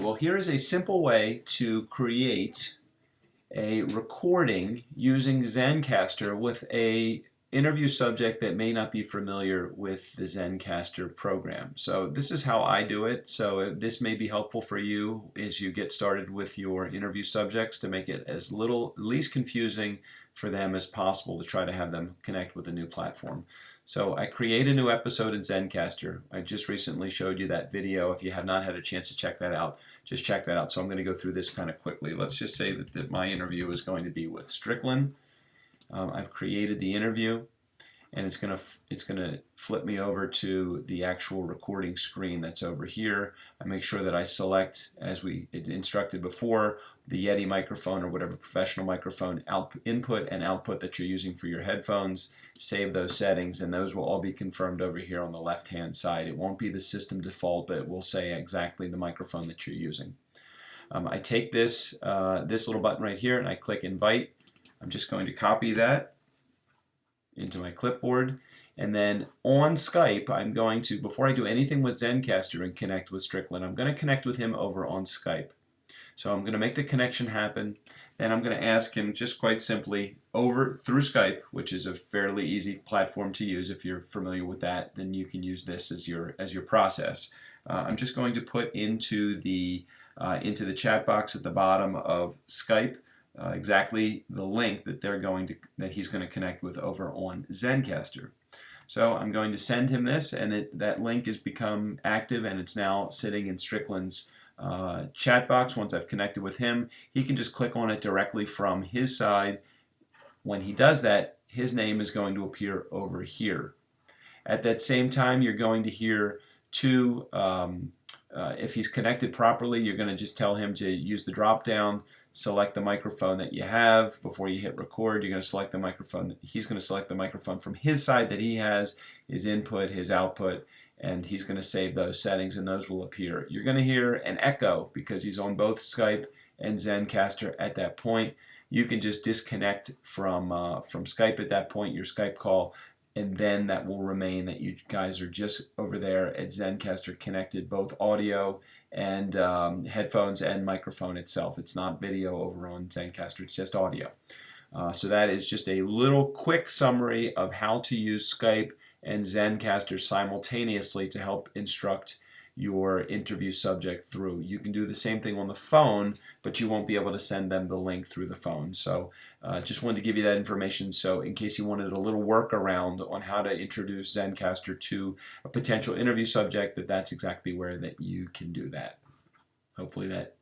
Well, here is a simple way to create a recording using Zencastr with a interview subject that may not be familiar with the Zencastr program. So this is how I do it. So this may be helpful for you as you get started with your interview subjects to make it as least confusing for them as possible to try to have them connect with a new platform. So I create a new episode in Zencastr. I just recently showed you that video. If you have not had a chance to check that out, just check that out. So I'm going to go through this kind of quickly. Let's just say that my interview is going to be with Strickland. I've created the interview, and it's going to flip me over to the actual recording screen that's over here. I make sure that I select, as we instructed before, the Yeti microphone or whatever professional microphone input and output that you're using for your headphones. Save those settings, and those will all be confirmed over here on the left hand side. It won't be the system default, but it will say exactly the microphone that you're using. I take this little button right here and I click invite. I'm just going to copy that into my clipboard, and then on Skype I'm going to, before I do anything with Zencastr and connect with Strickland, I'm going to connect with him over on Skype. So I'm going to make the connection happen, then I'm going to ask him just quite simply through Skype, which is a fairly easy platform to use. If you're familiar with that, then you can use this as your process. I'm just going to put into the chat box at the bottom of Skype exactly the link that he's going to connect with over on Zencastr. So I'm going to send him this, and that link has become active, and it's now sitting in Strickland's chat box. Once I've connected with him, he can just click on it directly from his side. When he does that, his name is going to appear over here. At that same time, you're going to hear two, if he's connected properly, you're going to just tell him to use the drop down, select the microphone that you have. Before you hit record, you're going to select the microphone. He's going to select the microphone from his side that he has, his input, his output, and he's going to save those settings, and those will appear. You're going to hear an echo because he's on both Skype and Zencastr at that point. You can just disconnect from Skype at that point, your Skype call, and then that will remain that you guys are just over there at Zencastr connected, both audio and headphones and microphone itself. It's not video over on Zencastr, it's just audio. So that is just a little quick summary of how to use Skype and Zencastr simultaneously to help instruct your interview subject through. You can do the same thing on the phone, but you won't be able to send them the link through the phone. So just wanted to give you that information, so in case you wanted a little workaround on how to introduce Zencastr to a potential interview subject, that's exactly where that you can do that. Hopefully that